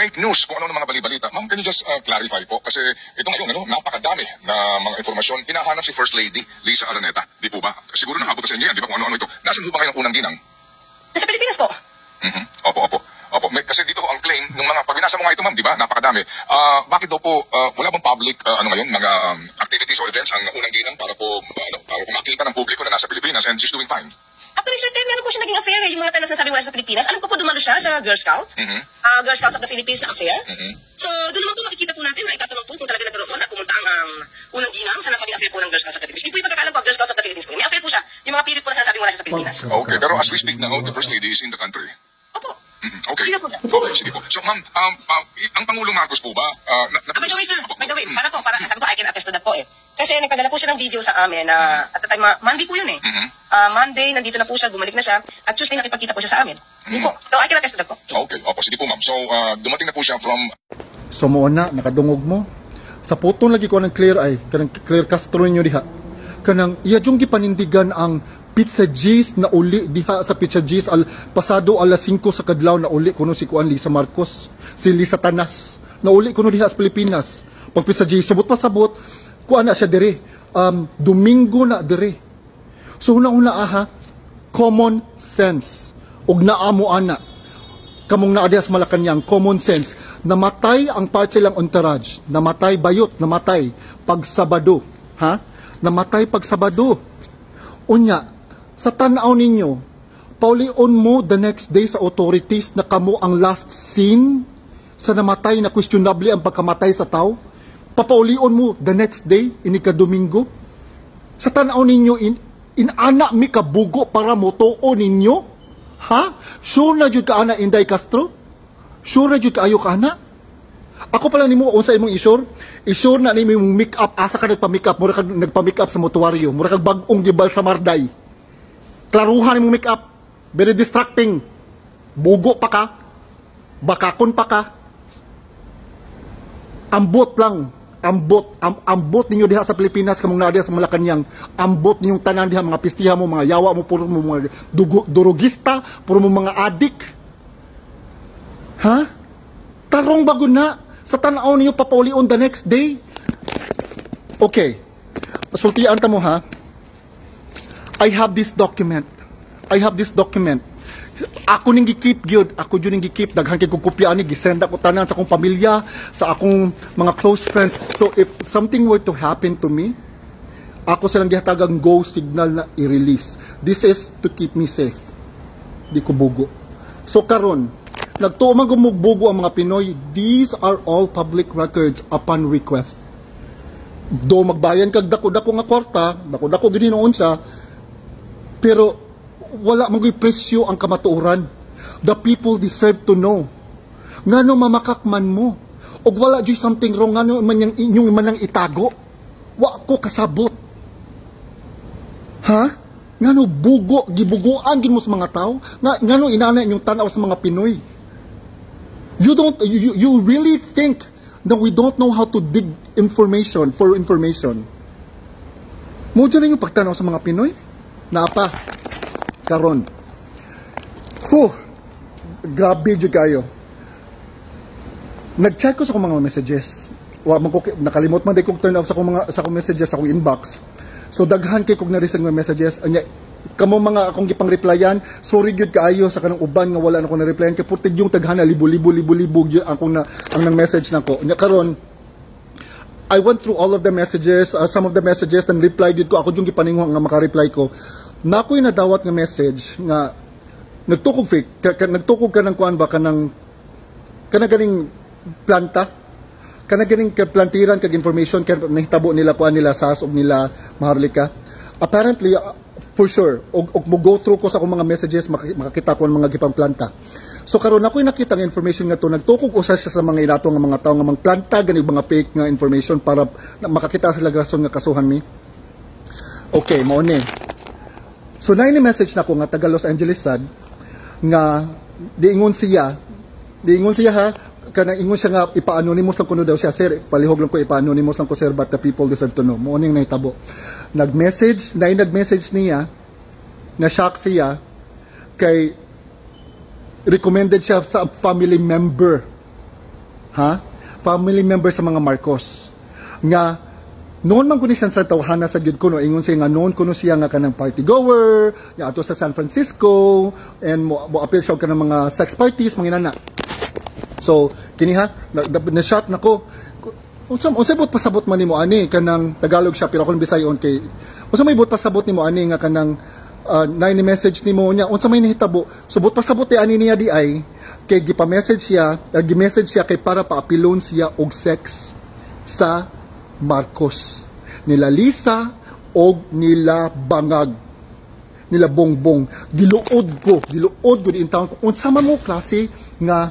fake news, kung ano ng mga bali-balita. Ma'am, can you just clarify po? Kasi ito ngayon, napakadami na mga informasyon. Hinahanap si First Lady Lisa Araneta. Di po ba? Siguro nakabot sa inyo yan, di ba? Kung ano-ano ito. Nasaan po ba kayo ng unang ginang? Nasa Pilipinas po. Opo. Kasi dito ang claim ng mga, pag binasa mo nga ito ma'am, di ba? Napakadami. Bakit daw po, wala bang public, ngayon, mga activities or events ang unang ginang para po, para po makita ng publiko na nasa Pilipinas and she's doing fine? Actually, sir, meron po siya naging affair yung mga tanas na sabi mo sa Pilipinas. Alam ko po dumalo siya sa Girl Scout. Girl Scouts of the Philippines na affair. So, doon naman po makikita po natin, itatanong po kung talaga nagkaroon at pumunta ang unang ginang sa nasabing affair po ng Girl Scouts of the Philippines. Hindi po yung pagkakalam po, Girl Scouts of the Philippines po. May affair po siya. Yung mga period po na sinasabing wala siya sa Pilipinas. Okay, pero as we speak now, the First Lady is in the country. Opo. Okay. Okay, sige po. So, ma'am, ang Pangulong Marcos po ba? By the way, sir, para sabi ko, I can attest to that po eh. Kasi nagpadala po siya ng video sa amin na at the time, Monday po yun eh. Monday, nandito na po siya, bumalik na siya, at Tuesday nakipagkita po siya sa amin. Yun po. So, I can attest to that po. Okay, opo, sige po ma'am. So, dumating na po siya from... So, mo na, nakadungog mo. Sa putong lagi ko ng clear ay, kanang clear Castro ninyo diha. Kanang, iya yung gipanindigan ang Pizza G's na uli diha sa Pizza G's pasado alas 5 sa kadlaw na uli kuno si Kuan Lisa Marcos, si Lisa Tanas na uli kuno diha sa Pilipinas. Pag Pizza G's sabot kuan na siya dire. Domingo na dire. So una aha, common sense. Og naamo ana kamong naa diha sa Malacañang, common sense. Namatay ang part silang entourage, namatay bayot, namatay pag Sabado, ha? Namatay pag Sabado. Unya, sa tanaw ninyo, paulion mo the next day sa authorities na kamo ang last seen sa namatay na questionable ang pagkamatay sa tao. Papaulion mo the next day, inika-Domingo. Sa tanaw ninyo, inana mi kabugo para motuo ninyo? Ha? Sure na jud ka ana Inday Castro? Sure na jud kaayo ka ana? Ako pala nimo unsa imong isure? Isure na nimo imong make up, asa ka nagpa-make up, mura kag nagpa-make up sa motuaryo, mura kag bag-ong gibal sa Marday. Klaruhan imong make up, very distracting. Bugo pa ka, bakakon pa ka. Ambot lang, ambot ninyo diha sa Pilipinas kamong naa diha sa Malacañang. Ambot ninyong tanan diha mga pistiha mo, mga yawa mo, puro mo mga durugista, puro mo mga adik. Ha? Tarong bago na. Sa tanaw ninyo papaulion the next day. Okay. Pasultian ta mo ha. I have this document. Ako ning gi-keep gyud. Ako jud ning gi-keep. Daghan kay kog kopya ani gisenda ko tanan sa akong pamilya, sa akong mga close friends. So if something were to happen to me, ako silang gihatagang go signal na i-release. This is to keep me safe. Di ko bugo. So karon, nagtuo man gumugbugo ang mga Pinoy. These are all public records upon request. Do magbayan kag dako-dako nga kwarta, dako-dako gid noon siya. Pero wala magoy presyo ang kamatuoran. The people deserve to know. Ngano mamakakman mo? Og wala joy something wrong ngano man yang inyong manang itago. Wa ko kasabot. Ha? Ngano bugo gibuguan gid mo sa mga tao? Ngano inana inyong tanaw sa mga Pinoy? You really think that we don't know how to dig information for information? Mo dyan yung pagtanaw sa mga Pinoy? Napa, karon. Grabe dyan kayo. Nag-check ko sa akong mga messages. Nakalimot man din kong turn off sa akong messages sa akong inbox. So daghan kay kog na-receive mga messages. Anya, kamo mga akong gipang replyan, sorry gyud kaayo sa kanang uban nga wala na ko na replyan kay putig yung taghan na libo gyud akong ang nang message nako. Nya karon I went through all of the messages, some of the messages and reply gyud ko ako yung gipaninguha nga maka-reply ko. Nakoy nadawat nga message nga nagtukog ka ng kuan ba kanang ganing planta, ganing plantiran kag information kay nahitabo nila kuan nila SAS og nila Maharlika. Apparently for sure og mo go through ko sa akong mga messages makakita ko ang mga gipang planta. So karon ako'y nakita nga information nga to, nagtukog usa siya sa mga inato nga mga tawo nga planta gani mga fake nga information para makakita sila rason nga kasuhan mi. Okay, mao ni. So na ini message na ko nga taga Los Angeles sad nga diingon siya ha kana ingon siya nga ipa-anonymous lang kuno daw siya, sir palihog lang ko ipa-anonymous lang ko sir, but the people deserve to know. Mo ning nahitabo. Nag-message niya na shock siya kay recommended siya sa family member Ha? Family member sa mga Marcos. Nga, noon man kuno siya sa tawhana sa gyud kuno, ingon siya nga noon kuno siya nga kanang party goer, ya ato sa San Francisco, and mo appeal siya kanang mga sex parties, mga inana. So, kini ha, na-shot nako. Unsa bot pasabot man nimo ani kanang Tagalog siya pero kun Bisayon kay unsa may bot pasabot nimo ani nga kanang ni message nimo nya unsa may nahitabo subot pasabot ani niya di ay kay gipa-message siya gi-message siya kay para paapilon siya og sex sa Marcos nila Lisa og nila Bangag nila Bongbong giluod ko in town unsa man mo klase nga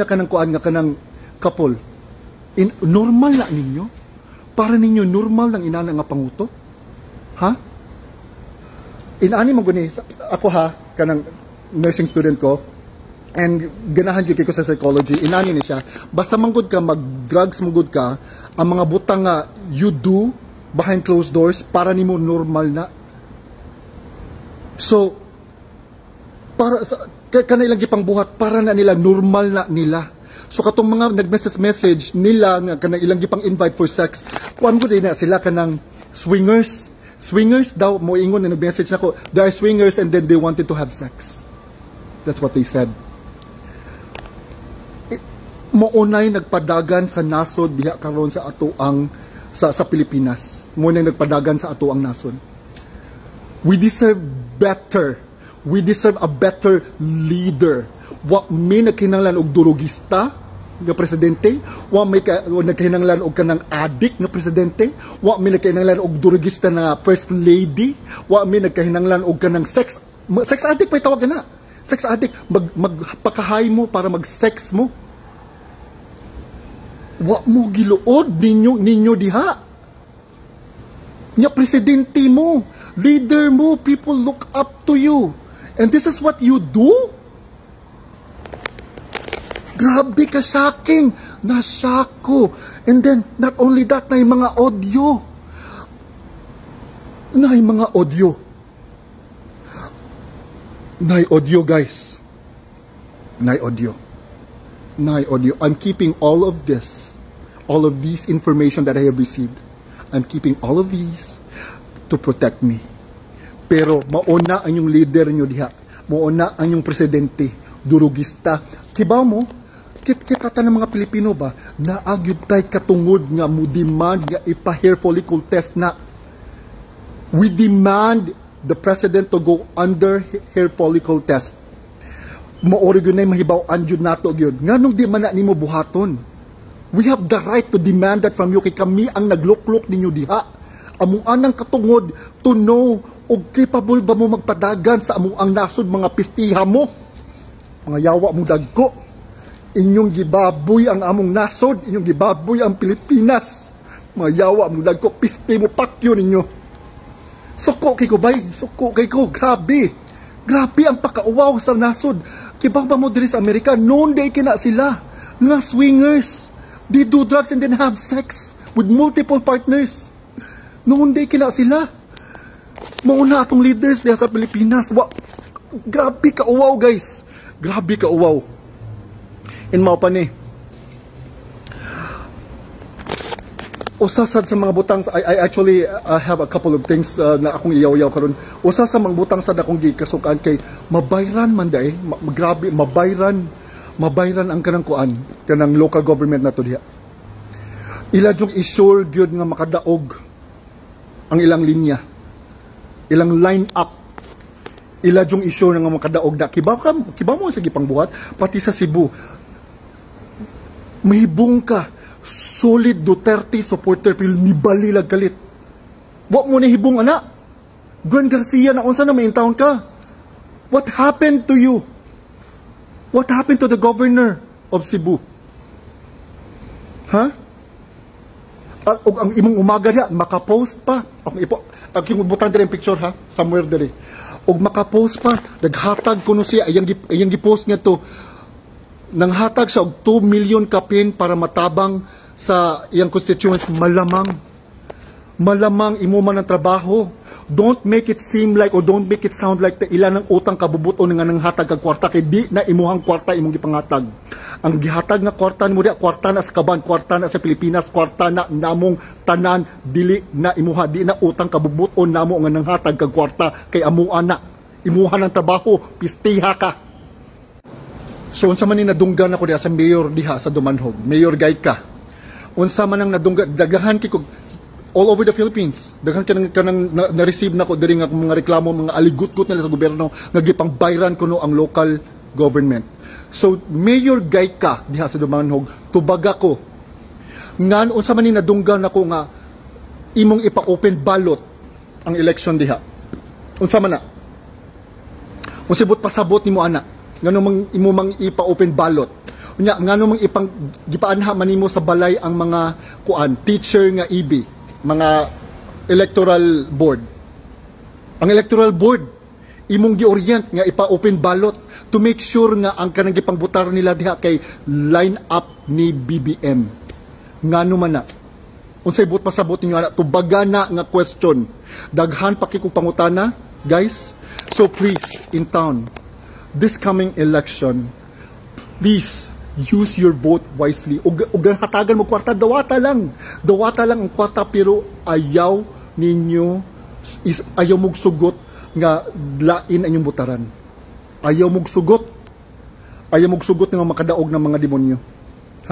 kanang kuan nga kanang couple normal na ninyo para ninyo normal nang inana nga panguto ha inani mo guni ako ha kanang nursing student ko and ganahan gyud ko sa psychology inani ni siya basta manggod ka mag drugs manggod ka ang mga butang nga you do behind closed doors para nimo normal na so para kanailang gipang buhat para na nila normal na nila so katong mga nag-message nila nga kanang ilang gipang invite for sex kuan gud na sila kanang swingers daw mo ingon na nag-message nako they are swingers and then they wanted to have sex that's what they said mounay nagpadagan sa nasod diha karon sa ato ang sa Pilipinas mo nang nagpadagan sa ato ang nasod we deserve a better leader wa may nagkinahanglan og durugista nga presidente, wa may nagkinahanglan og kanang addict nga presidente, wa may nagkinahanglan og durugista na first lady, wa may nagkinahanglan og kanang sex addict pa tawag na. Sex addict magpakahay mo para mag-sex mo. Wa mo giluod ninyo diha. Nya presidente mo, leader mo, people look up to you. And this is what you do? Grabe ka shocking. Na-shock ko. And then, not only that, na yung mga audio. Na yung mga audio. Na yung audio, guys. Na yung audio. Na yung audio. I'm keeping all of this. All of these information that I have received. I'm keeping all of these to protect me. Pero mauna ang yung leader nyo diha. Mauna ang yung presidente. Durugista. Kiba mo? Kita ng mga Pilipino ba? Naagyod tay katungod nga mo demand nga ipa-hair follicle test na. We demand the president to go under hair follicle test. Maori gyud nay mahibaw anjud nato gyud. Nganong di man na nimo buhaton? We have the right to demand that from you kay kami ang nagluklok ninyo diha. Among anang katungod to know og capable ba mo magpadagan sa among ang nasod mga pistiha mo. Mga yawa mong dagko. Inyong gibaboy ang among nasod, inyong gibaboy ang Pilipinas. Mga yawa mong dagko, pisti mo pakyo ninyo. Suko kay ko bay, suko kay ko, grabe. Grabe ang pakauwaw sa nasod. Kibang ba mo diri sa Amerika, noon day kina sila. Nga swingers. They do drugs and then have sex with multiple partners. Noon day kina sila. Mauna atong leaders diya sa Pilipinas. Grabe kauwaw guys. Grabe kauwaw. In mao pa ni usasad sa mga butang I actually have a couple of things na akong iyaw-yaw karon. Usa sa mga butang sa akong gikasukan kay mabayran man day grabe mabayran ang kanang kuan kanang local government nato diha. Ila jung i-sure gyud nga makadaog ang ilang linya, ilang line up. Ila jung issue nga makadaog da kiba mo sa gipangbuhat pati sa Cebu. Mahibong ka solid Duterte supporter pero ni balilag kalit. Wa mo na hibong ana. Gwen Garcia na unsa na maintawon ka? What happened to you? What happened to the governor of Cebu? Ha? Ang imong umaga diha maka-post pa. Akong butang diri picture ha, somewhere diri. Og maka-post pa, naghatag kuno siya ayang gi-post niya to. Nanghatag siya og 2 million kapin para matabang sa iyang constituents. Malamang imo man ang trabaho. don't make it seem like or don't make it sound like the ilan ng utang kabubuton nga nang hatag kag kwarta kay di na imuhang kwarta imong gipangatag. Ang gihatag nga kwarta nimo di kwarta na sa kaban, kwarta na sa Pilipinas, kwarta na namong tanan, dili na imuha, di na utang kabubuton namo nga nang hatag kag kwarta kay amuha na imuha ng trabaho, pistiha ka. So unsa man ni nadunggan ako diha sa mayor diha sa Dumanhog, Mayor Gayka. Unsa man ang nadunggan, dagahan kay all over the Philippines. Daghan kanang na-receive na ko diri nga mga reklamo, mga aligut-gut nila sa gobyerno nga gipang-bayran kuno ang local government. So Mayor Gayka diha sa Dumanhog, tubaga ko ngan unsa man ni nadunggan ako nga imong ipa-open ballot ang election diha. Unsa man na? Unsa but pasabot nimo ana? Ngano mang imo mang ipa-open ballot? Unya ngano mang ipang gipaanha man nimo sa balay ang mga kuan, teacher nga EB, mga electoral board. Ang electoral board imong gi-orient nga ipa-open ballot to make sure nga ang kanang gipangbutar nila diha kay line up ni BBM. Ngano man na? Unsay but pasabot ninyo ana? Tubaga na nga question. Daghan pa kay kog pangutana, guys. So please, in town, this coming election, please use your vote wisely. Ug hatagan mo kwarta, dawata lang ang kwarta, pero ayaw ninyo ayaw mong sugot nga lain ang inyong butaran. Ayaw mong sugot nga makadaog ng mga demonyo.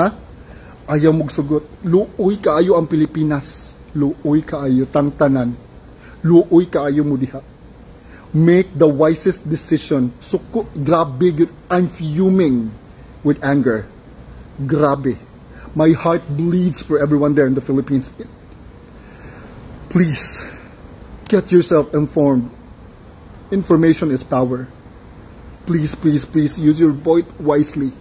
Ha? Ayaw mong sugot. Luoy kaayo ang Pilipinas. Luoy kaayo tangtanan. Luoy kaayo mo diha. Make the wisest decision. Suko, grabe, I'm fuming with anger. Grabe. My heart bleeds for everyone there in the Philippines. Please, get yourself informed. Information is power. Please, please, please use your vote wisely.